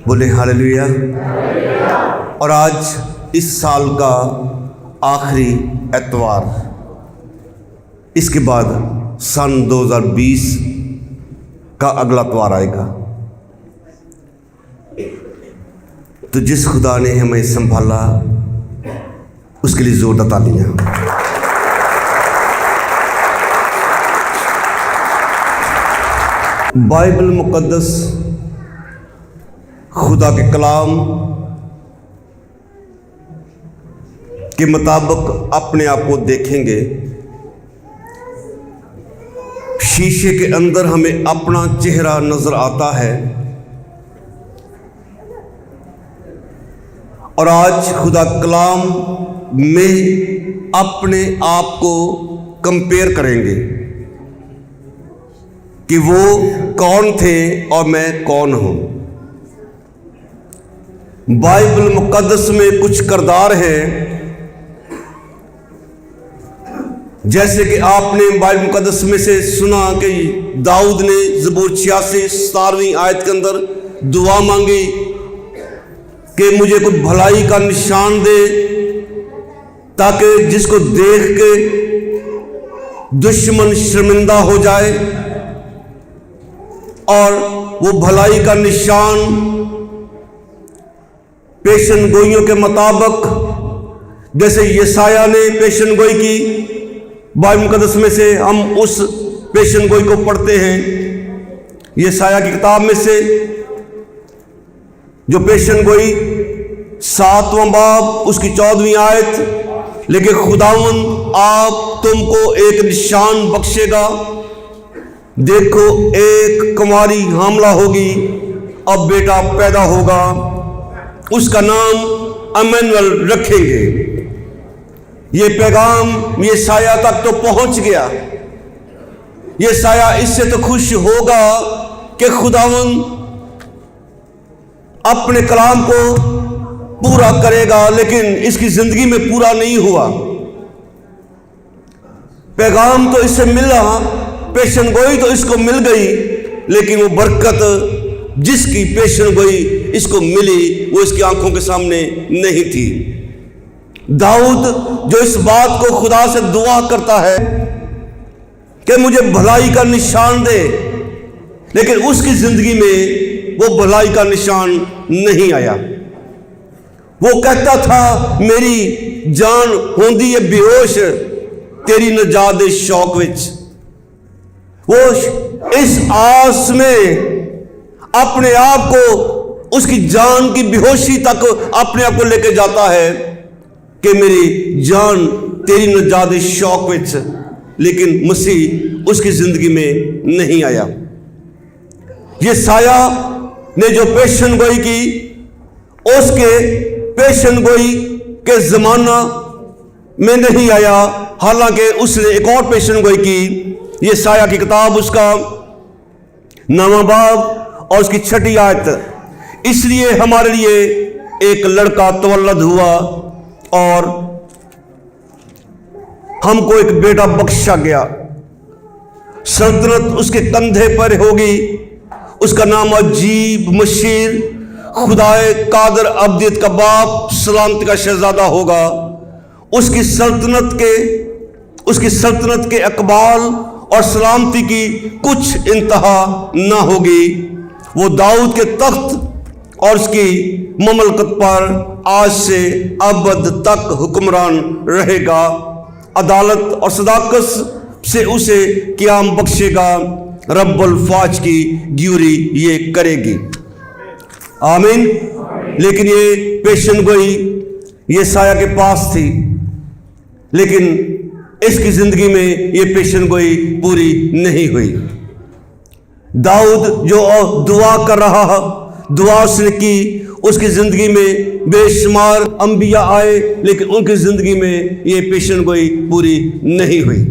بولے ہاللیلویا۔ اور آج اس سال کا آخری اتوار، اس کے بعد سن 2020 کا اگلا اتوار آئے گا۔ تو جس خدا نے ہمیں سنبھالا اس کے لیے زور تالیاں۔ بائبل مقدس خدا کے کلام کے مطابق اپنے آپ کو دیکھیں گے، شیشے کے اندر ہمیں اپنا چہرہ نظر آتا ہے، اور آج خدا کلام میں اپنے آپ کو کمپیئر کریں گے کہ وہ کون تھے اور میں کون ہوں۔ بائبل مقدس میں کچھ کردار ہیں، جیسے کہ آپ نے بائبل مقدس میں سے سنا کہ داؤد نے زبور 86 17ویں آیت کے اندر دعا مانگی کہ مجھے کوئی بھلائی کا نشان دے، تاکہ جس کو دیکھ کے دشمن شرمندہ ہو جائے، اور وہ بھلائی کا نشان پیشن گوئیوں کے مطابق جیسے یسایہ نے پیشن گوئی کی، بائبل مقدس میں سے ہم اس پیشن گوئی کو پڑھتے ہیں یسایہ کی کتاب میں سے، جو پیشن گوئی 7واں باب اس کی 14ویں آیت، لیکن خداوند آپ تم کو ایک نشان بخشے گا، دیکھو ایک کنواری حاملہ ہوگی، اب بیٹا پیدا ہوگا، اس کا نام امانویل رکھیں گے۔ یہ پیغام یہ سایہ تک تو پہنچ گیا، یہ سایہ اس سے تو خوش ہوگا کہ خداوند اپنے کلام کو پورا کرے گا، لیکن اس کی زندگی میں پورا نہیں ہوا۔ پیغام تو اس سے ملا، پیشن گوئی تو اس کو مل گئی، لیکن وہ برکت جس کی پیشن گوئی اس کو ملی وہ اس کی آنکھوں کے سامنے نہیں تھی۔ داؤد جو اس بات کو خدا سے دعا کرتا ہے کہ مجھے بھلائی کا نشان دے، لیکن اس کی زندگی میں وہ بھلائی کا نشان نہیں آیا۔ وہ کہتا تھا میری جان ہوندی ہے بے ہوش تیری نجات دے شوق وچ۔ وہ اس آس میں اپنے آپ کو اس کی جان کی بے ہوشی تک اپنے آپ کو لے کے جاتا ہے کہ میری جان تیری نجات دے شوق وچ، لیکن مسیح اس کی زندگی میں نہیں آیا۔ یہ سایہ نے جو پیشن گوئی کی، اس کے پیشن گوئی کے زمانہ میں نہیں آیا، حالانکہ اس نے ایک اور پیشن گوئی کی۔ یہ سایہ کی کتاب اس کا 9واں باب اور اس کی 6 آیت، اس لیے ہمارے لیے ایک لڑکا تولد ہوا اور ہم کو ایک بیٹا بخشا گیا، سلطنت اس کے کندھے پر ہوگی، اس کا نام عجیب، مشیر، خدائے قادر، ابدیت کا باپ، سلامتی کا شہزادہ ہوگا۔ اس کی سلطنت کے اقبال اور سلامتی کی کچھ انتہا نہ ہوگی۔ وہ داؤد کے تخت اور اس کی مملکت پر آج سے ابد تک حکمران رہے گا، عدالت اور صداقت سے اسے قیام بخشے گا، رب الفاظ کی گیوری یہ کرے گی۔ آمین۔ لیکن یہ پیشن گوئی یہ سایہ کے پاس تھی، لیکن اس کی زندگی میں یہ پیشن گوئی پوری نہیں ہوئی۔ داؤد جو دعا کر رہا، دعا اس نے کی، اس کی زندگی میں بے شمار انبیاء آئے، لیکن ان کی زندگی میں یہ پیشن گوئی پوری نہیں ہوئی۔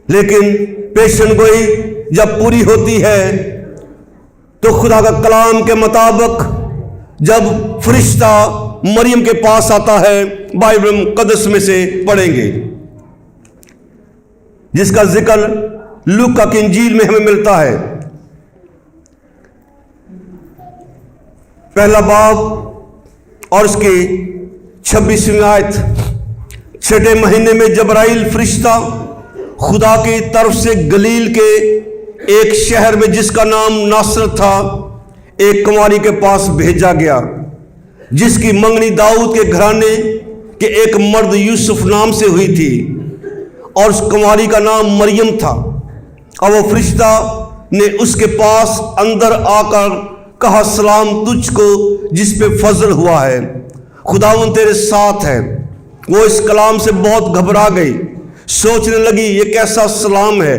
لیکن پیشن گوئی جب پوری ہوتی ہے تو خدا کا کلام کے مطابق جب فرشتہ مریم کے پاس آتا ہے، بائبل مقدس میں سے پڑھیں گے، جس کا ذکر لوکا کی انجیل میں ہمیں ملتا ہے पहला बाब और उसकी 26वीं आयत। छठे महीने में जबराइल फरिश्ता खुदा की तरफ से गलील के एक शहर में जिसका नाम नासरत था एक कुंवारी के पास भेजा गया, जिसकी मंगनी दाऊद के घराने के एक मर्द यूसुफ नाम से हुई थी, और उस कुंवारी का नाम मरियम था। और वो फरिश्ता ने उसके पास अंदर आकर कहा, सलाम तुझको जिस पे फजल हुआ है, खुदावंद तेरे साथ है। वो इस कलाम से बहुत घबरा गई, सोचने लगी ये कैसा सलाम है।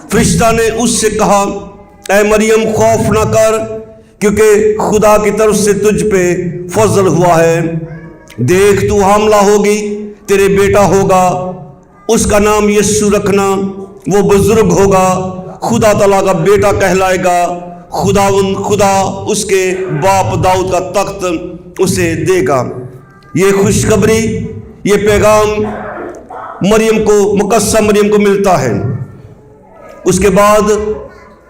फरिश्ता ने उससे कहा, ऐ मरियम खौफ न कर, क्योंकि खुदा की तरफ से तुझ पे फजल हुआ है। देख तू हामला होगी, तेरे बेटा होगा, उसका नाम यीशु रखना। वो बुजुर्ग होगा, खुदा तआला का बेटा कहलाएगा। खुदा उसके बाप दाऊद का तख्त उसे देगा। ये खुशखबरी, ये पैगाम मरियम को, मुकस्सा मरियम को मिलता है। उसके बाद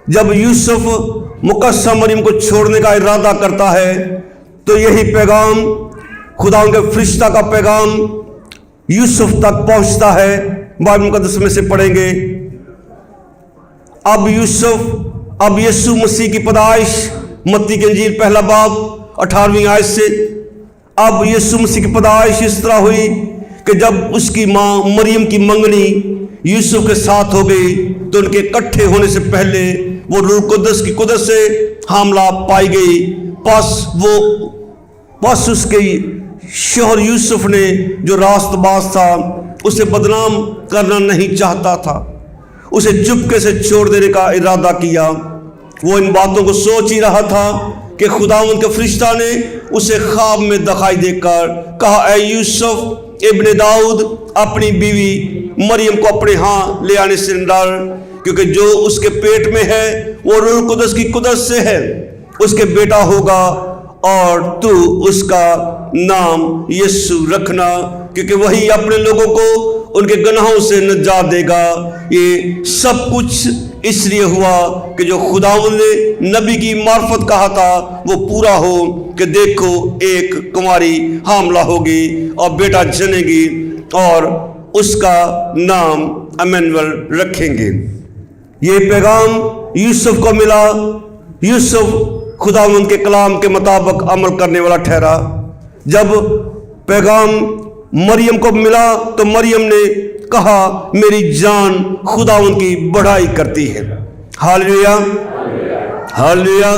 जब यूसुफ मुकस्सा मरियम को छोड़ने का इरादा करता है, तो यही पैगाम, खुदा के फरिश्ता का पैगाम यूसुफ तक पहुंचता है। बाइबल मुकद्दस में से पढ़ेंगे। अब यीशु मसीह की पैदाइश, मत्ती की इंजील पहला बाब 18वीं आयत से। अब यीशु मसीह की पैदाइश इस तरह हुई कि जब उसकी माँ मरियम की मंगनी यूसुफ के साथ हो गई, तो उनके इकट्ठे होने से पहले वो रूह कुदस की कुदरत से हामला पाई गई। बस उसके शोहर यूसुफ ने, जो रास्तबाज था, उसे बदनाम करना नहीं चाहता था, उसे चुपके से छोड़ देने का इरादा किया। वो इन बातों को सोच ही रहा था कि खुदावंद के फरिश्ता ने उसे ख्वाब में दिखाई देकर कहा, ऐ यूसुफ इब्ने दाऊद, अपनी बीवी मरियम को अपने यहाँ ले आने से न डर, क्योंकि जो उसके पेट में है वो रूह कुदस की कुदरत से है। उसके बेटा होगा और तू उसका नाम यीशु रखना, क्योंकि वही अपने लोगों को उनके गुनाहों से निजात देगा। ये सब कुछ इसलिए हुआ कि जो खुदावंद ने नबी की मार्फत कहा था वो पूरा हो, कि देखो एक कुंवारी हामला होगी और बेटा जनेगी और उसका नाम इम्मानुएल रखेंगे। ये पैगाम यूसुफ को मिला। यूसुफ खुदावंद के कलाम के मुताबिक अमल करने वाला ठहरा। जब पैगाम मरियम को मिला तो मरियम ने कहा, मेरी जान खुदावंद की बढ़ाई करती है। Hallelujah, hallelujah.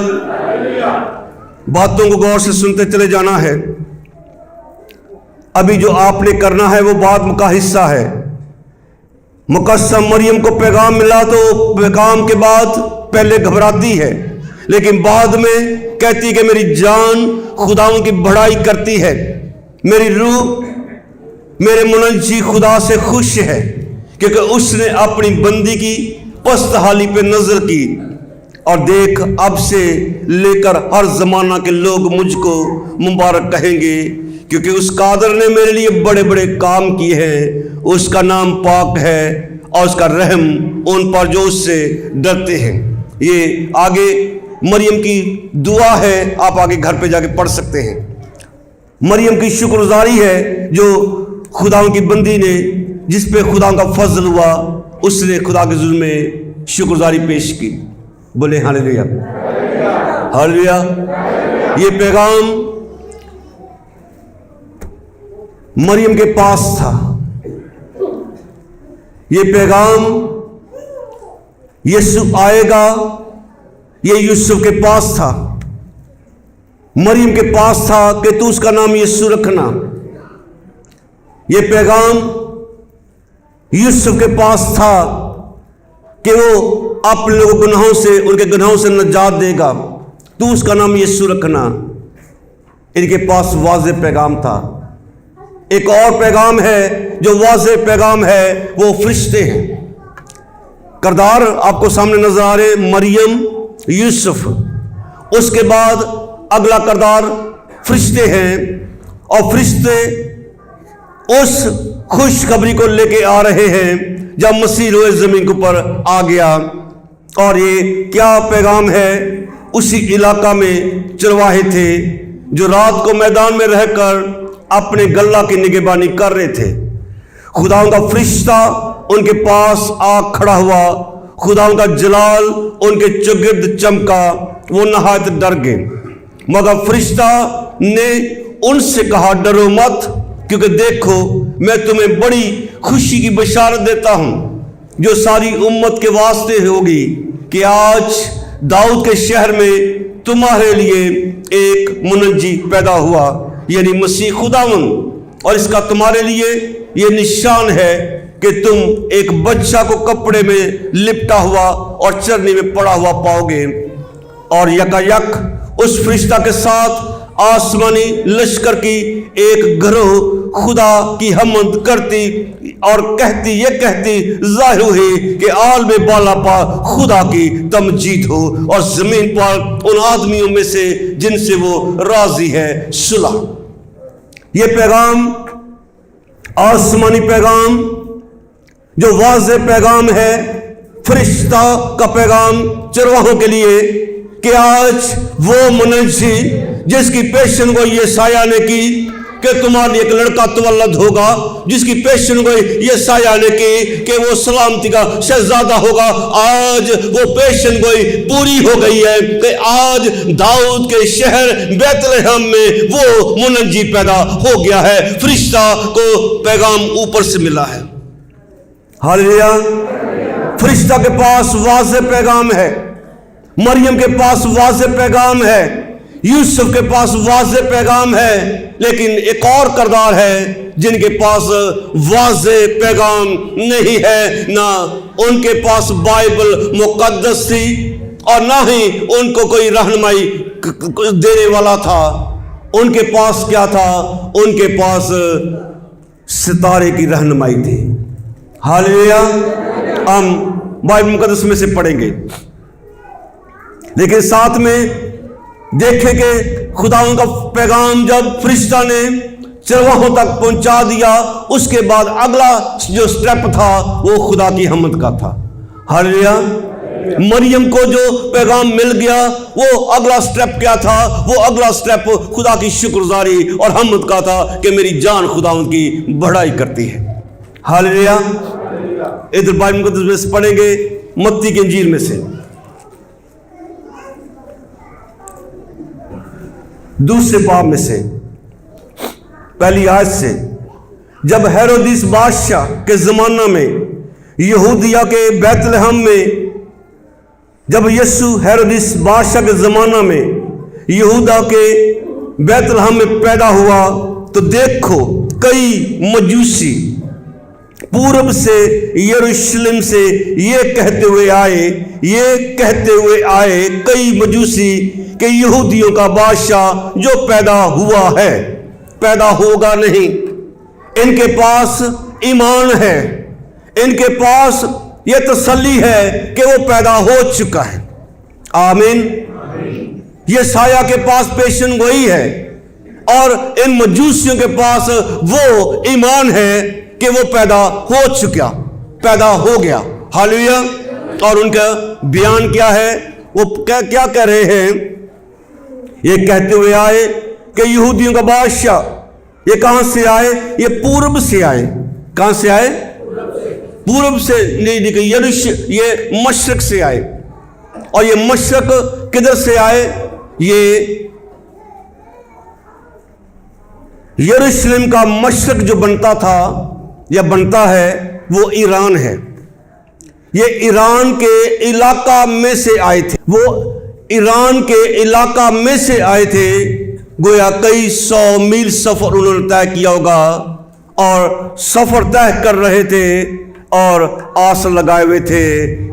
बातों को गौर से सुनते चले जाना है। अभी जो आपने करना है वो बात का हिस्सा है। मुकस्सा मरियम को पैगाम मिला तो पैगाम के बाद पहले घबराती है, लेकिन बाद में कहती है कि मेरी जान खुदावंद की बढ़ाई करती है। मेरी रूह मेरे मुनज्जी खुदा से खुश है, क्योंकि उसने अपनी बंदी की पस्त हाली पे नजर की। और देख, अब से लेकर हर जमाना के लोग मुझको मुबारक कहेंगे, क्योंकि उस कादर ने मेरे लिए बड़े बड़े काम किए हैं। उसका नाम पाक है और उसका रहम उन पर जो उससे डरते हैं। ये आगे मरियम की दुआ है, आप आगे घर पे जाके पढ़ सकते हैं। मरियम की शुक्रगुजारी है जो खुदा की बंदी ने, जिस पे खुदा का फजल हुआ, उसने खुदा के जुल्म में शुक्रगुजारी पेश की। बोले हालेलुया, हालेलुया। ये पैगाम मरियम के पास था। ये पैगाम यीशु आएगा, ये यूसुफ के पास था, मरियम के पास था कि तू उसका नाम यीशु रखना। ये पैगाम यूसुफ के पास था कि वो अपने लोगों गुनाहों से, उनके गुनाहों से निजात देगा, तू उसका नाम यीशु रखना। इनके पास वाज़ेह पैगाम था। एक और पैगाम है जो वाज़ेह पैगाम है, वो फरिश्ते हैं। किरदार आपको सामने नजर आ रहे, मरियम, यूसुफ। उसके बाद अगला किरदार फरिश्ते हैं, और फरिश्ते उस खुशखबरी को लेके आ रहे हैं जब मसीह रोए जमीन के ऊपर आ गया। اور یہ کیا پیغام ہے؟ اسی علاقہ میں چرواہے تھے جو رات کو میدان میں رہ کر اپنے گلہ کی نگہبانی کر رہے تھے۔ خداوند کا فرشتہ ان کے پاس آ کھڑا ہوا، خداوند کا جلال ان کے چگرد چمکا، وہ نہایت ڈر گئے۔ مگر فرشتہ نے ان سے کہا، ڈرو مت، کیونکہ دیکھو میں تمہیں بڑی خوشی کی بشارت دیتا ہوں جو ساری امت کے واسطے ہوگی، کہ آج داؤد کے شہر میں تمہارے لیے ایک منجی پیدا ہوا، یعنی مسیح خداوند، اور اس کا تمہارے لیے یہ نشان ہے کہ تم ایک بچہ کو کپڑے میں لپٹا ہوا اور چرنی میں پڑا ہوا پاؤ گے۔ اور یکایک اس فرشتہ کے ساتھ آسمانی لشکر کی ایک گروہ خدا کی حمد کرتی اور یہ کہتی ظاہر ہوئی کہ عالم بالا پر خدا کی تمجید ہو، اور زمین پر ان آدمیوں میں سے جن سے وہ راضی ہے صلح۔ یہ پیغام، آسمانی پیغام جو واضح پیغام ہے، فرشتہ کا پیغام چرواہوں کے لیے، کہ آج وہ منجی جس کی پیشن گوئی یسایہ نے کی کہ تمہارے ایک لڑکا تولد ہوگا، جس کی پیشن گوئی یسایہ نے کی کہ وہ سلامتی کا شہزادہ ہوگا، آج وہ پیشن گوئی پوری ہو گئی ہے کہ آج داؤد کے شہر بیت لحم میں وہ منجی پیدا ہو گیا ہے۔ فرشتہ کو پیغام اوپر سے ملا ہے۔ ہاللیلویا! فرشتہ کے پاس واضح پیغام ہے، مریم کے پاس واضح پیغام ہے، یوسف کے پاس واضح پیغام ہے، لیکن ایک اور کردار ہے جن کے پاس واضح پیغام نہیں ہے۔ نہ ان کے پاس بائبل مقدس تھی اور نہ ہی ان کو کوئی رہنمائی دینے والا تھا۔ ان کے پاس کیا تھا؟ ان کے پاس ستارے کی رہنمائی تھی۔ ہاللیلویا! ہم بائبل مقدس میں سے پڑھیں گے، لیکن ساتھ میں دیکھیں کہ خداوند کا پیغام جب فرشتہ نے چرواہوں تک پہنچا دیا، اس کے بعد اگلا جو سٹیپ تھا وہ خدا کی حمد کا تھا۔ ہاللیلویا! مریم کو جو پیغام مل گیا، وہ اگلا سٹیپ کیا تھا؟ وہ اگلا سٹیپ خدا کی شکرگزاری اور حمد کا تھا کہ میری جان خداوند کی بڑائی کرتی ہے۔ ہاللیلویا! ادھر بائبل مقدس میں سے پڑھیں گے متی کی انجیل میں سے دوسرے باب میں سے پہلی آیت سے۔ جب ہیرودیس بادشاہ کے زمانہ میں یہودیہ کے بیت لحم میں، جب یسوع ہیرودیس بادشاہ کے زمانہ میں یہودا کے بیت لحم میں پیدا ہوا تو دیکھو کئی مجوسی پورب سے یروشلم سے یہ کہتے ہوئے آئے کئی مجوسی کہ یہودیوں کا بادشاہ جو پیدا ہوا ہے پیدا ہوگا نہیں۔ ان کے پاس ایمان ہے، ان کے پاس یہ تسلی ہے کہ وہ پیدا ہو چکا ہے۔ آمین۔ یہ سایہ کے پاس پیشن گوئی ہے، اور ان مجوسیوں کے پاس وہ ایمان ہے کہ وہ پیدا ہو گیا۔ ہاللیلویا! اور ان کا بیان کیا ہے؟ وہ کیا کہہ رہے ہیں؟ یہ کہتے ہوئے آئے کہ یہودیوں کا بادشاہ، یہ کہاں سے آئے؟ یہ پورب سے آئے۔ کہاں سے آئے؟ پورب سے نہیں، یہ مشرق سے آئے۔ اور یہ مشرق کدھر سے آئے؟ یہ یروشلم کا مشرق جو بنتا تھا یا بنتا ہے وہ ایران ہے۔ یہ ایران کے علاقہ میں سے آئے تھے، وہ ایران کے علاقہ میں سے آئے تھے۔ گویا کئی 100 میل سفر انہوں نے طے کیا ہوگا، اور سفر طے کر رہے تھے اور آس لگائے ہوئے تھے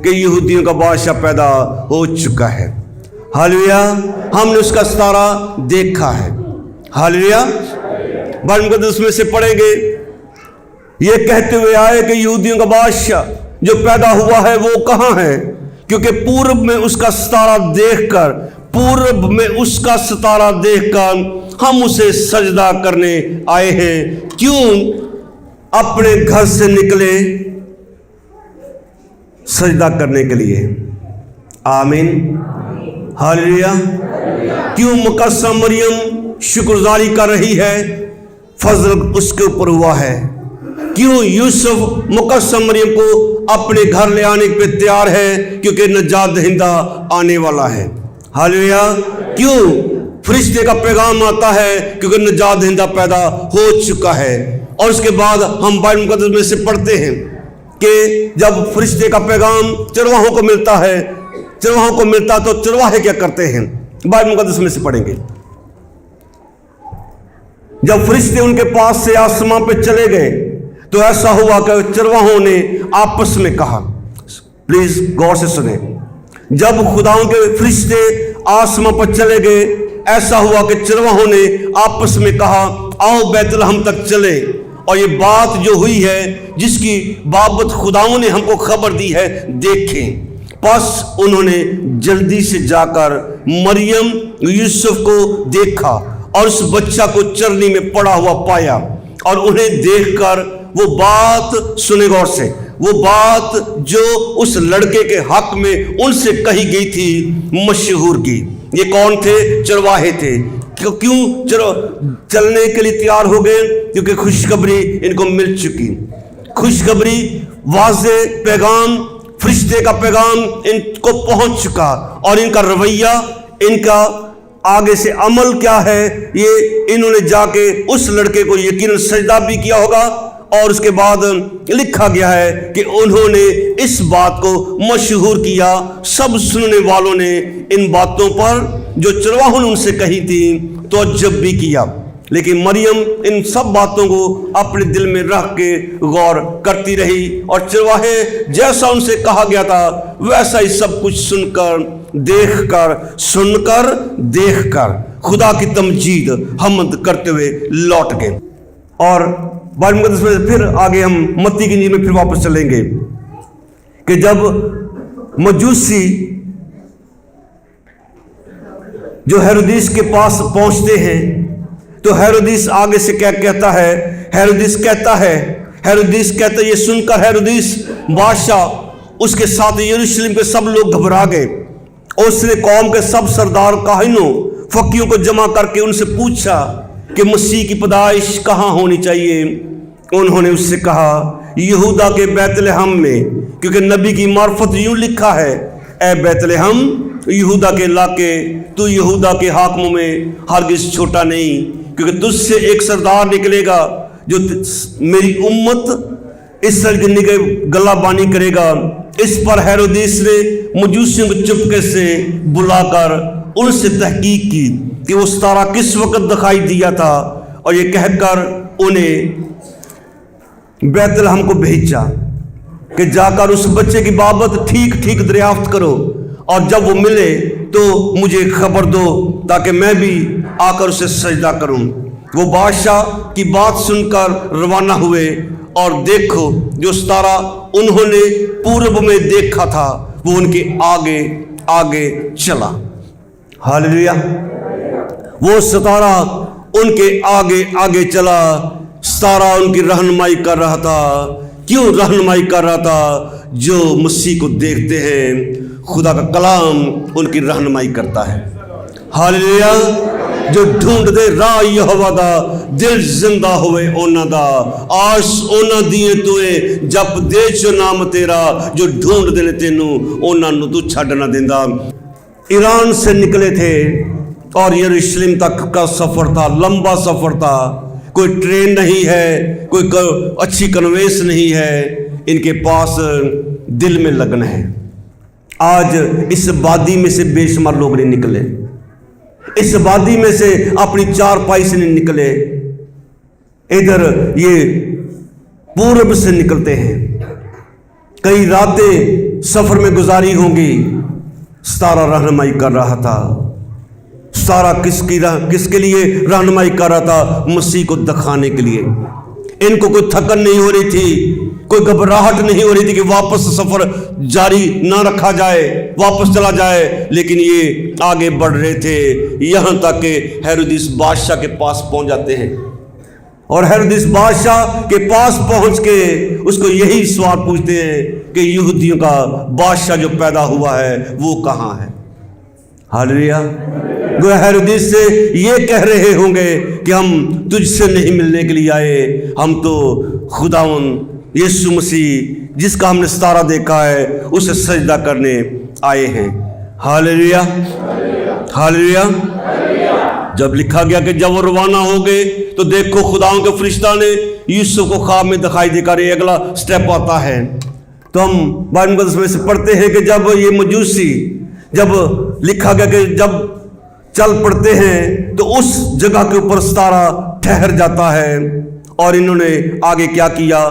کہ یہودیوں کا بادشاہ پیدا ہو چکا ہے۔ ہاللیلویا! ہم نے اس کا ستارہ دیکھا ہے۔ ہاللیلویا! بائبل مقدس میں سے پڑھیں گے، یہ کہتے ہوئے آئے کہ یہودیوں کا بادشاہ جو پیدا ہوا ہے وہ کہاں ہے؟ کیونکہ پورب میں اس کا ستارہ دیکھ کر ہم اسے سجدہ کرنے آئے ہیں۔ کیوں اپنے گھر سے نکلے؟ سجدہ کرنے کے لیے۔ आमीन, हालेलुया। क्यों मुकद्दसा मरियम शुक्रगुजारी कर रही है? फजल उसके ऊपर हुआ है। क्यों यूसुफ मुकद्दसा मरियम को अपने घर ले आने पे तैयार है? क्योंकि नजात दहिंदा आने वाला है। हालेलुया। क्यों फरिश्ते का पैगाम आता है? क्योंकि नजात दहिंदा पैदा हो चुका है। और उसके बाद हम बाइबल मुकद्दस में से पढ़ते हैं कि जब फरिश्ते का पैगाम चरवाहों को मिलता है, चरवाहों को मिलता तो चरवाहे क्या करते हैं? बाइबल मुकद्दस में से पढ़ेंगे। जब फरिश्ते उनके पास से आसमां पे चले गए तो ऐसा हुआ कि चरवाहों ने आपस में कहा, प्लीज गौर से सुने, जब खुदाओं के फरिश्ते आसमां पर चले गए, ऐसा हुआ कि चरवाहों ने आपस में कहा, आओ बैतलहम तक चले और ये बात जो हुई है जिसकी बाबत खुदाओं ने हमको खबर दी है देखें। बस उन्होंने जल्दी से जाकर मरियम यूसुफ को देखा और उस बच्चा को चरनी में पड़ा हुआ पाया और उन्हें देखकर वो बात, सुने गौर से, वो बात जो उस लड़के के हक में उनसे कही गई थी मशहूर की। ये कौन थे? चरवाहे थे। क्यों चलने के लिए तैयार हो गए? क्योंकि खुशखबरी इनको मिल चुकी। खुशखबरी, वाज़े पैगाम, फरिश्ते का पैगाम इनको पहुंच चुका और इनका रवैया, इनका आगे से अमल क्या है, ये इन्होंने जाके उस लड़के को यकीनन सजदा भी किया होगा। और उसके बाद लिखा गया है कि उन्होंने इस बात को मशहूर किया। सब सुनने वालों ने इन बातों पर जो चरवाहों ने उनसे कही थी तो जब भी किया, लेकिन मरियम इन सब बातों को अपने दिल में रख के गौर करती रही और चरवाहे जैसा उनसे कहा गया था वैसा ही सब कुछ सुनकर, देखकर, सुनकर, देखकर खुदा की तमजीद हमद करते हुए लौट गए। और बाइबल मुकद्दस में फिर आगे हम मत्ती की इंजील में फिर वापस चलेंगे कि जब मजूसी जो हेरोदिस के पास पहुंचते हैं तो हेरोदिस आगे से क्या कहता है? हेरोदिस कहता है, ये सुनकर हेरोदिस बादशाह उसके साथ यरूशलेम के सब लोग घबरा गए और उसने कौम के सब सरदार काहिनों फकीरों को जमा करके उनसे पूछा कि मसीह की पैदाइश कहाँ होनी चाहिए। उन्होंने उससे कहा, यहूदा के बैतलहम में, क्योंकि नबी की मार्फत यूं लिखा है, ए बैतलहम यहूदा के इलाके, तू यहूदा के हाकिमों में हरगिज छोटा नहीं, क्योंकि तुझसे एक सरदार निकलेगा जो मेरी उम्मत इसराइल की गलाबानी करेगा। इस पर हेरोदिस ने मजूसियों को चुपके से बुलाकर उनसे तहकीक की कि वो सितारा किस वक्त दिखाई दिया था और ये कहकर उन्हें बैतलहम को भेजा कि जाकर उस बच्चे की बाबत ठीक ठीक दरियाफ्त करो और जब वो मिले तो मुझे खबर दो ताकि मैं भी आकर उसे सजदा करूं। वो बादशाह की बात सुनकर रवाना हुए और देखो जो सितारा उन्होंने पूर्व में देखा था वो उनके आगे आगे चला। हालेलुया। वो सितारा उनके आगे आगे चला। सितारा उनकी रहनुमाई कर रहा था। क्यों रहनुमाई कर रहा था? जो मसीह को देखते हैं खुदा का कलाम उनकी रहनुमाई करता है। हालेलुया। जो ढूंढ दे राह यहोवा दा, दिल जिंदा होवे ओना दा, आस ओना दिए तुए जप दे जो नाम तेरा, जो ढूंढ दे तेनू ओना नु तू छड़ ना देंदा। ईरान से निकले थे और यरूशलेम तक का सफर था, लंबा सफर था। कोई ट्रेन नहीं है, कोई अच्छी कन्वेंस नहीं है, इनके पास दिल में लगन है। आज इस वादी में से बेशुमार लोग नहीं निकले, इस वादी में से अपनी चारपाई से नहीं निकले, इधर ये पूर्व से निकलते हैं। कई रातें सफर में गुजारी होंगी। सितारा रहनुमाई कर रहा था। सितारा किसके लिए रहनुमाई कर रहा था? मसीह को दिखाने के लिए। इनको कोई थकन नहीं हो रही थी, कोई घबराहट नहीं हो रही थी कि वापस सफर जारी ना रखा जाए, वापस चला जाए, लेकिन ये आगे बढ़ रहे थे। यहाँ तक कि हेरोदिस बादशाह के पास पहुंच जाते हैं और हेरोदिस बादशाह के पास पहुंच के उसको यही सवाल पूछते हैं कि यहूदियों का बादशाह जो पैदा हुआ है वो कहाँ है। हालेलुया। वो हेरोदेस से ये कह रहे होंगे कि हम तुझसे नहीं मिलने के लिए आए, हम तो खुदावंद यीशु मसीह जिसका हमने सितारा देखा है उसे सजदा करने आए हैं। Hallelujah, hallelujah. जब लिखा गया कि जब वो रवाना हो गए तो देखो खुदाओं के फरिश्ता ने यूसुफ को ख्वाब में दिखाई देकर, ये अगला स्टेप आता है। तो हम बाइबल मुकद्दस में से पढ़ते हैं कि जब ये मजूसी, जब लिखा गया कि जब चल पड़ते हैं तो उस जगह के ऊपर सितारा ठहर जाता है। और इन्होंने आगे क्या किया,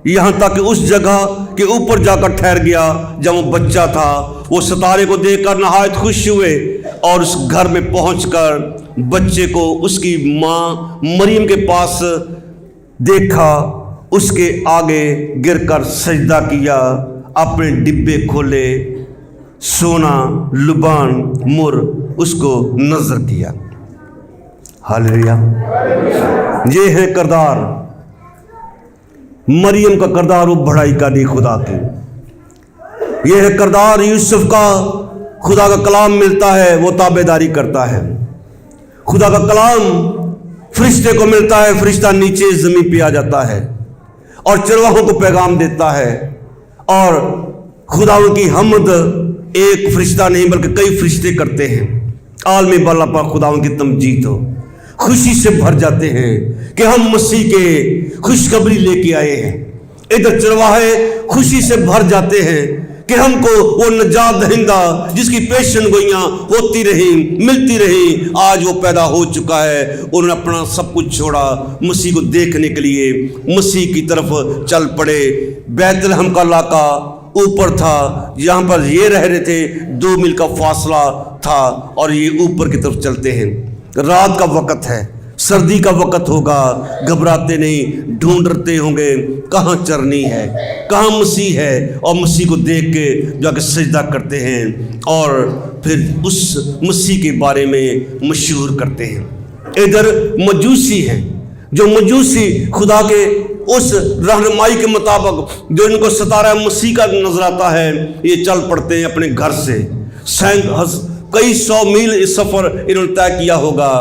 यहाँ तक कि उस जगह के ऊपर जाकर ठहर गया। जब वो बच्चा था वो सितारे को देखकर नहायत खुश हुए और उस घर में पहुंचकर बच्चे को उसकी माँ मरियम के पास देखा, उसके आगे गिरकर सजदा किया, अपने डिब्बे खोले, सोना, लुबान, मुर उसको नजर किया। हालेलुया। ये है किरदार, मरियम का किरदार, वो बढ़ाई का दी खुदा की। ये है किरदार यूसुफ का, खुदा का कलाम मिलता है वो ताबेदारी करता है। खुदा का कलाम फरिश्ते को मिलता है, फरिश्ता नीचे जमीन पे आ जाता है और चरवाहों को पैगाम देता है। और खुदाओं की हमद एक फरिश्ता नहीं बल्कि कई फरिश्ते करते हैं। आलमी बाला पर खुदाओं की तमजीद हो, खुशी से भर जाते हैं कि हम मसीह के खुशखबरी लेके आए हैं। इधर चरवाहे खुशी से भर जाते हैं कि हमको वो नजात दहिंदा जिसकी पेशन गोइयाँ होती रही, मिलती रही, आज वो पैदा हो चुका है। उन्होंने अपना सब कुछ छोड़ा, मसीह को देखने के लिए मसीह की तरफ चल पड़े। बैतलहम का इलाका ऊपर था, यहाँ पर ये रह रहे थे, 2 मील का फासला था और ये ऊपर की तरफ चलते हैं। रात का वक़्त है, सर्दी का वक़्त होगा, घबराते नहीं, ढूंढते होंगे कहाँ चरनी है, कहाँ मसीह है, और मसीह को देख के जाकर सजदा करते हैं और फिर उस मसीह के बारे में मशहूर करते हैं। इधर मजूसी हैं, जो मजूसी खुदा के उस रहनुमाई के मुताबिक जो इनको सितारा मसीह का नजर आता है, ये चल पड़ते हैं अपने घर से। कई 100 मील इस सफ़र इन्होंने तय किया होगा,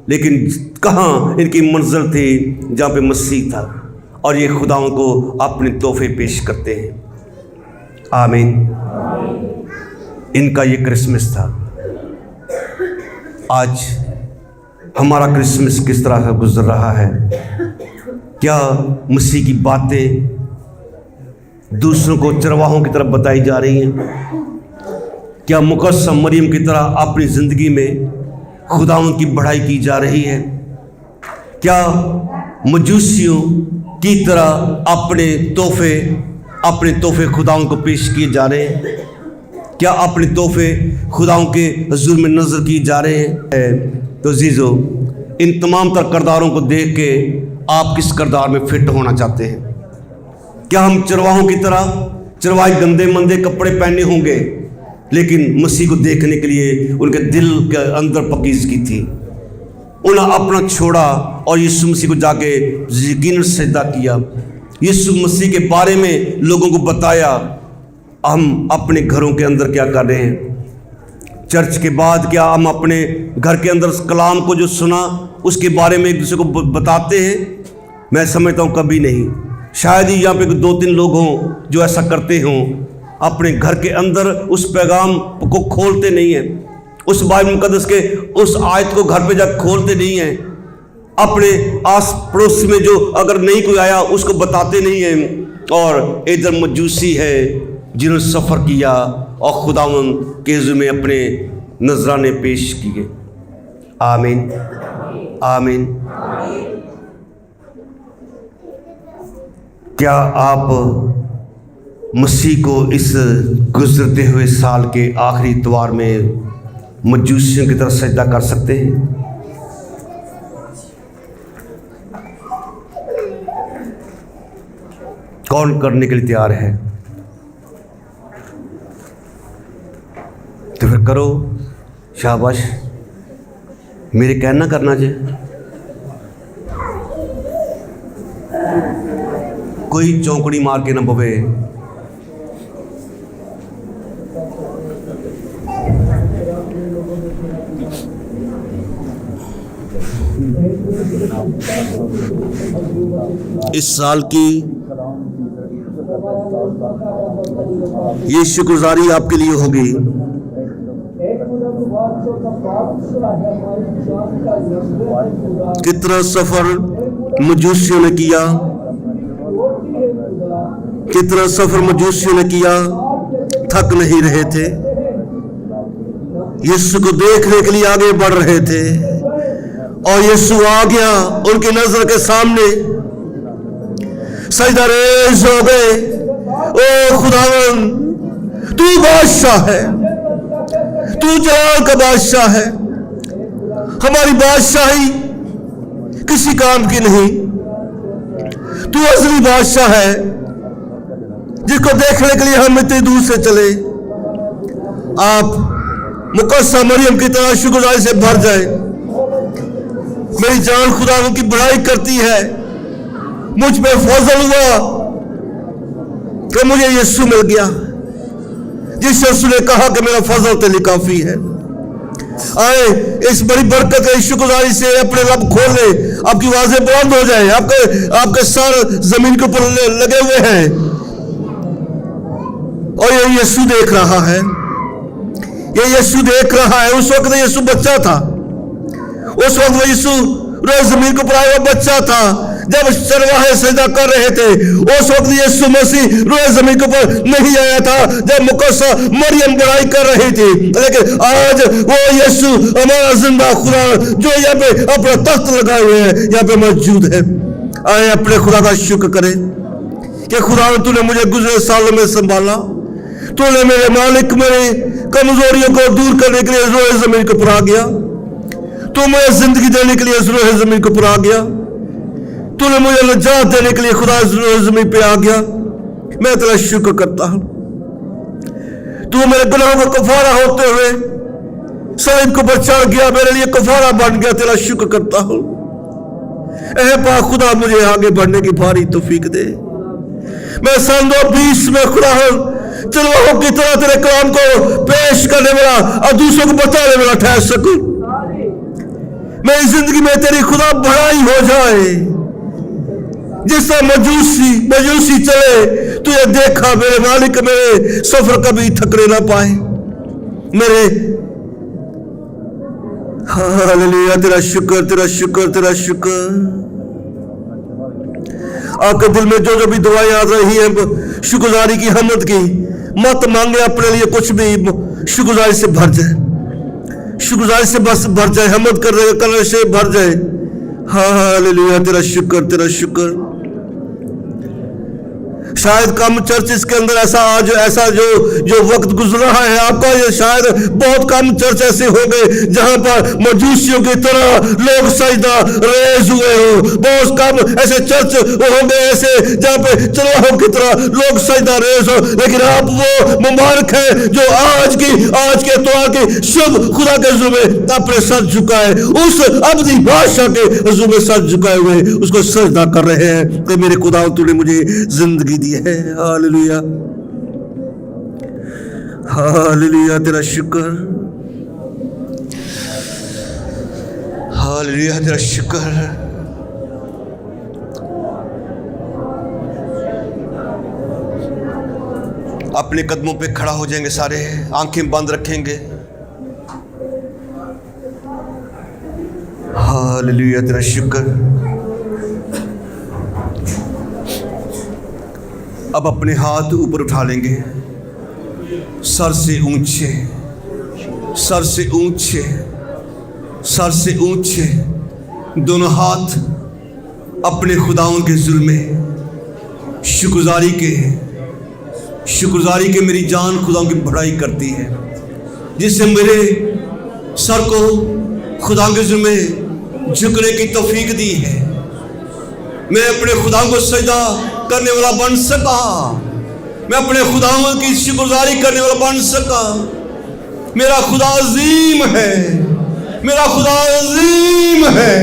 लेकिन कहाँ इनकी मंजिल थी, जहाँ पे मसीह था। और ये खुदाओं को अपने तोहफे पेश करते हैं। आमीन। इनका ये क्रिसमस था। आज हमारा क्रिसमस किस तरह से गुजर रहा है? क्या मसीह की बातें दूसरों को चरवाहों की तरफ बताई जा रही हैं? क्या मुकद्दस मरियम की तरह अपनी ज़िंदगी में खुदाओं की बढ़ाई की जा रही है? क्या मजूसियों की तरह अपने तोहफे खुदाओं को पेश किए जा रहे हैं? क्या अपने तोहफे खुदाओं के हुजूर में नज़र किए जा रहे हैं? तो अज़ीज़ो, इन तमाम तर किरदारों को देख के आप किस किरदार में फिट होना चाहते हैं? क्या हम चरवाहों की तरह, चरवाहे गंदे मंदे कपड़े पहने होंगे, लेकिन मसीह को देखने के लिए उनके दिल के अंदर पाकीज़गी थी, उन्हें अपना छोड़ा और यीशु मसीह को जाके यकीनन सजदा किया, यीशु मसीह के बारे में लोगों को बताया। हम अपने घरों के अंदर क्या कर रहे हैं? चर्च के बाद क्या हम अपने घर के अंदर उस कलाम को जो सुना उसके बारे में एक दूसरे को बताते हैं? मैं समझता हूँ कभी नहीं। शायद ही यहाँ पे 2-3 लोग हों जो ऐसा करते हों, अपने घर के अंदर उस पैगाम को खोलते नहीं हैं, उस बाइबल मुकद्दस के उस आयत को घर पे जाकर खोलते नहीं हैं, अपने आस पड़ोस में जो अगर नहीं कोई आया उसको बताते नहीं हैं। और इधर मजूसी है जिन्होंने सफ़र किया और खुदावंद के हुजूर में अपने नजराने पेश किए। आमीन, आमीन। क्या आप मसीह को इस गुजरते हुए साल के आखिरी इतवार में मजूसियों की तरफ सजदा कर सकते हैं? कौन करने के लिए तैयार है? तो फिर करो, शाबाश। मेरे कहना करना चाहिए। कोई चौंकड़ी मार के न पवे इस साल की ये शुक्रगुजारी आपके लिए होगी। कितना सफर मजूसियों ने किया, कितना सफर मजूसियों ने किया, थक नहीं रहे थे, यीशु को देखने के लिए आगे बढ़ रहे थे, और यीशु आ गया उनकी नजर के सामने, सजदा रेज़ हो गए। ओ खुदावन, तू बादशाह है, तू जलाल का बादशाह है, हमारी बादशाही किसी काम की नहीं, तू असली बादशाह है जिसको देखने के लिए हम इतनी दूर से चले। आप मुकद्दसा मरियम की तरह शुक्रगुजारी से भर जाए। मेरी जान खुदा की बड़ाई करती है, मुझ पे फजल हुआ कि मुझे यीशु मिल गया, जिस यीशु ने कहा कि मेरा फजल तेरे लिए काफी है। आए इस बड़ी बरकत की शुक्रगुजारी से अपने लब खोल ले, आपकी आवाजें बुलंद हो जाए, आपके सर जमीन के ऊपर लगे हुए हैं, और ये यीशु देख रहा है, ये यीशु देख रहा है। उस वक्त यीशु बच्चा था, उस वक्त यीशु रोज जमीन को पड़ा हुआ बच्चा था जब चरवाहे सजदा कर रहे थे। उस वक्त यीशु मसीह रोज जमीन के ऊपर नहीं आया था जब मुकद्दसा मरियम बड़ाई कर रही थी। लेकिन आज वो यीशु हमारा जिंदा खुदा जो यहाँ पे अपना तख्त लगाए हुए हैं यहाँ पे मौजूद है। आए अपने खुदा का शुक्र करें कि खुदा तूने मुझे गुजरे सालों में संभाला, तूने मेरे मालिक मेरी कमजोरियों को दूर करने के लिए रोए जमीन को पर आ गया, तू मुझे जिंदगी देने के लिए रोए जमीन को पर आ गया, तूने मुझे निजात देने के लिए खुदा रोए जमीन पे आ गया। मैं तेरा शुक्र करता हूं, तू मेरे गुनाहों का कफारा होते हुए सलीब को पर चढ़ गया, मेरे लिए कफारा बन गया। तेरा शुक्र करता हूं। ऐ पाक खुदा मुझे आगे बढ़ने की भारी तौफीक दे। मैं सन 2020 में खुदा चरवाहों की तरह तेरे कलाम को पेश करने वाला और दूसरों को बताने वाला ठहर सकूं। मेरी जिंदगी में तेरी खुदा बढ़ाई हो जाए, जिस तरह मजूसी चले, तुझे देखा मेरे मालिक, मेरे सफर कभी थकने ना पाए मेरे। हालेलुया, तेरा शुक्र, तेरा शुक्र, तेरा शुक्र। आपके दिल में जो जो भी दुआएं आ रही है शुक्रगुजारी की, हमद की, मत मांगे अपने लिए कुछ भी, शुक्रगुजारी से भर जाए, शुक्रगुजारी से बस भर जाए, हमद करने से भर जाए। हालेलुया, तेरा शुक्र, तेरा शुक्र। शायद कम चर्च के अंदर ऐसा जो वक्त गुजर रहा है आपका, ये शायद बहुत कम चर्च ऐसे हो गए जहां पर मजूसियों की तरह लोग सजदा रेज हुए हो। बहुत कम ऐसे चर्च हो गए ऐसे जहां पे चरवाहों की तरह लोग सजदा रेज हो। लेकिन आप वो मुबारक है जो आज के एतवार की शुभ खुदा के हुजूर में अपने सर झुकाए, उस अब्दी बादशाह के हुजूर में सर झुकाए हुए उसको सजदा कर रहे हैं कि मेरे खुदा तूने मुझे जिंदगी दी है। हालेलुया, हालेलुया, तेरा शुक्र, हालेलुया, तेरा शुक्र। अपने कदमों पे खड़ा हो जाएंगे सारे, आंखें बंद रखेंगे। हालेलुया, तेरा शुक्र। अब अपने हाथ ऊपर उठा लेंगे, सर से ऊंचे, सर से ऊंचे, सर से ऊंचे, दोनों हाथ अपने खुदाओं के हुजूर में शुक्रगुजारी के मेरी जान खुदाओं की बढ़ाई करती है, जिससे मेरे सर को खुदा के हुजूर में झुकने की तौफीक दी है। मैं अपने खुदाओं को सजदा करने वाला बन सका, मैं अपने खुदाओं की शुक्रगुजारी करने वाला बन सका। मेरा खुदा अजीम है, मेरा खुदा अजीम है,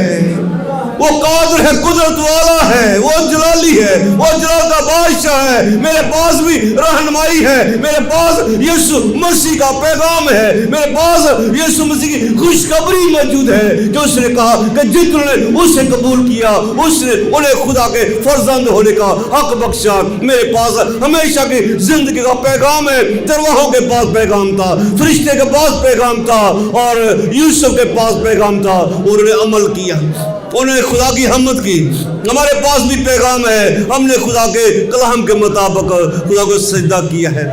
वो कादिर है, कुदरत वाला है, वो जलाली है, वो जलाल का बादशाह है। मेरे पास भी रहनुमाई है, मेरे पास यीशु मसीह का पैगाम है, मेरे पास यीशु मसीह की खुशखबरी मौजूद है, जो उसने कहा कि जितने उसे कबूल किया उसने उन्हें खुदा के फर्जंद होने का हक बख्शा। मेरे पास हमेशा की जिंदगी का पैगाम है। दरवाहों के पास पैगाम था, फरिश्ते के पास पैगाम था और यूसुफ के पास पैगाम था। उन्होंने अमल किया, उन्होंने खुदा की हम्मत की। हमारे पास भी पैगाम है, हमने खुदा के कलाम के मुताबिक खुदा को सजदा किया है,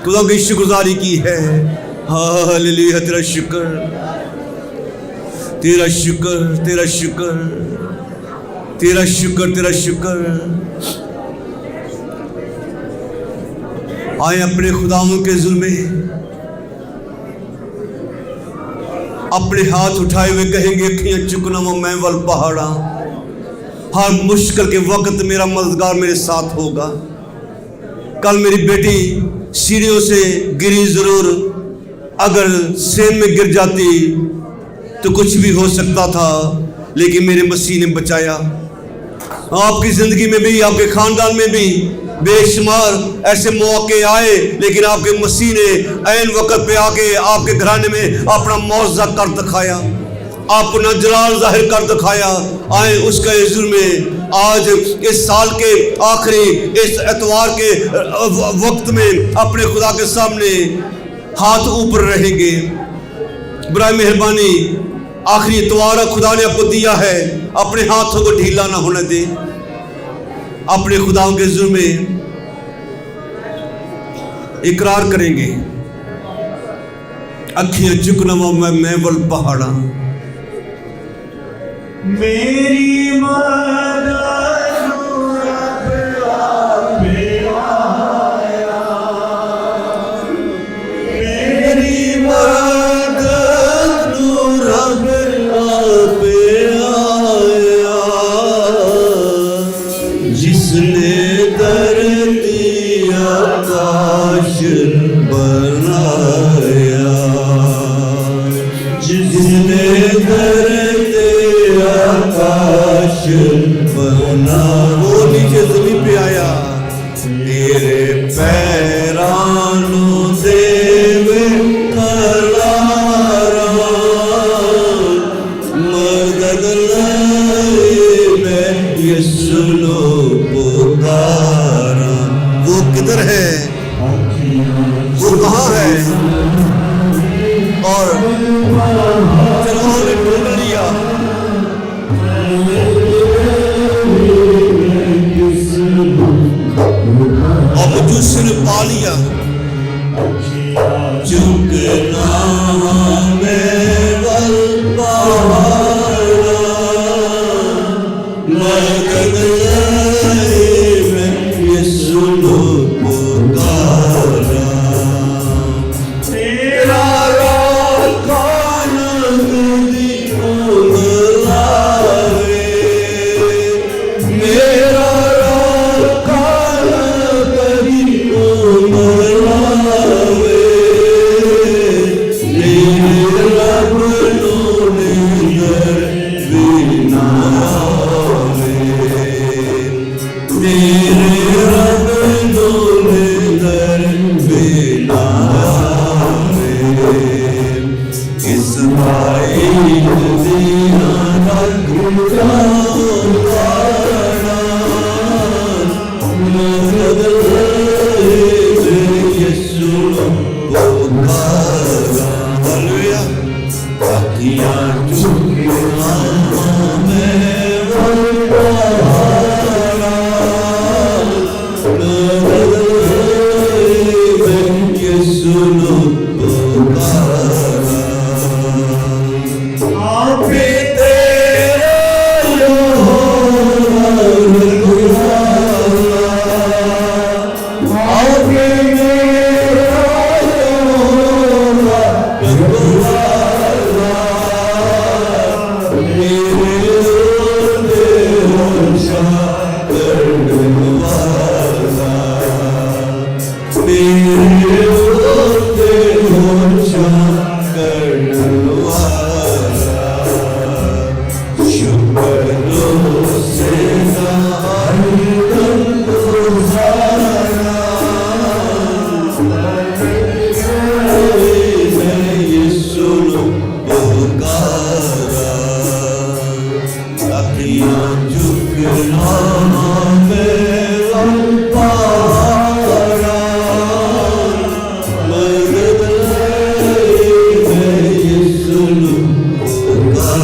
खुदा की शुक्रगुजारी की है। हालेलुया, तेरा शुक्र, तेरा शुक्र, तेरा शुक्र, तेरा शुक्र, तेरा शुक्र। आए अपने खुदाओं के हुज़ूर में अपने हाथ उठाए हुए कहेंगे, अखियां चुकना मैं वल पहाड़ा, हर मुश्किल के वक्त मेरा मददगार मेरे साथ होगा। कल मेरी बेटी सीढ़ियों से गिरी जरूर, अगर सेम में गिर जाती तो कुछ भी हो सकता था, लेकिन मेरे मसीह ने बचाया। आपकी ज़िंदगी में भी, आपके ख़ानदान में भी बेशुमार ऐसे मौके आए, लेकिन आपके मसीह ने ऐन वक्त पे आके आपके घराने में अपना मौजज़ा कर दिखाया, अपना जलाल जाहिर कर दिखाया। आए उसके हुज़ूर में आज इस साल के आखिरी इस एतवार के वक्त में अपने खुदा के सामने हाथ ऊपर रहेंगे। बराए मेहरबानी, आखिरी एतवार खुदा ने आपको दिया है, अपने हाथों को ढीला ना होने दे। अपने खुदाओं के हुज़ूर में इकरार करेंगे, अखियां चुकना मैं वल पहाड़ा, मेरी मदद वो नीचे ज़मीन पे आया, तेरे पैरानों देवे करारा, मदद लाए मैं यीशु लो पुकारा। वो किधर है, वो कहाँ है? और चलो ने ढूंढ लिया, और मुझे उसने पा लिया। झुकना मैं वल पहाड़ा, मदद लाए मैं यीशु लो पुकारा। तेरा शुक्र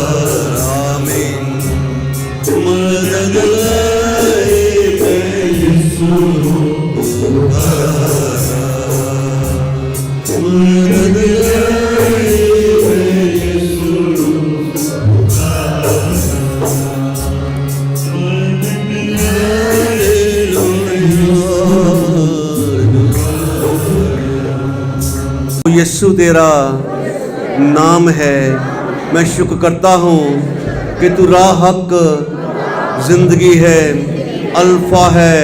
आमीन। मदद लाए मैं यीशु मदद लाए मैं यीशु यीशु तेरा नाम है। मैं शुक्र करता हूँ कि तू राह हक ज़िंदगी है, अल्फ़ा है,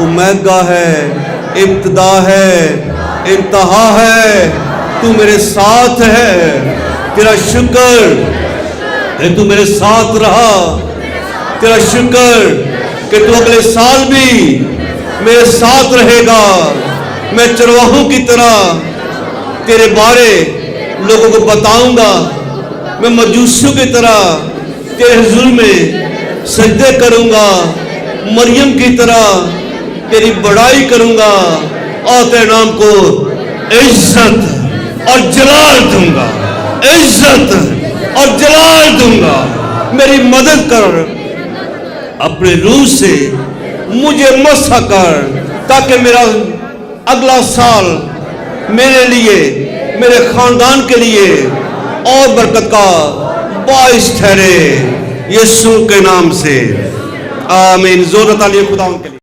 ओमेगा है, इब्तिदा है, इंतहा है। तू मेरे साथ है। तेरा शुक्र है तू मेरे साथ रहा। तेरा शुक्र कि तू अगले साल भी मेरे साथ रहेगा। मैं चरवाहों की तरह तेरे बारे लोगों को बताऊंगा। मैं मजूसियों की तरह तेरे हुजूर में सजदे करूंगा। मरियम की तरह तेरी बड़ाई करूंगा और तेरे नाम को इज्जत और जलाल दूंगा। इज्जत और जलाल दूंगा। मेरी मदद कर, अपने रूह से मुझे मसा कर, ताकि मेरा अगला साल मेरे लिए, मेरे खानदान के लिए और बरकत का बाइस ठहरे, यीशु के नाम से आमीन। जोर तालियां खुदा के लिए।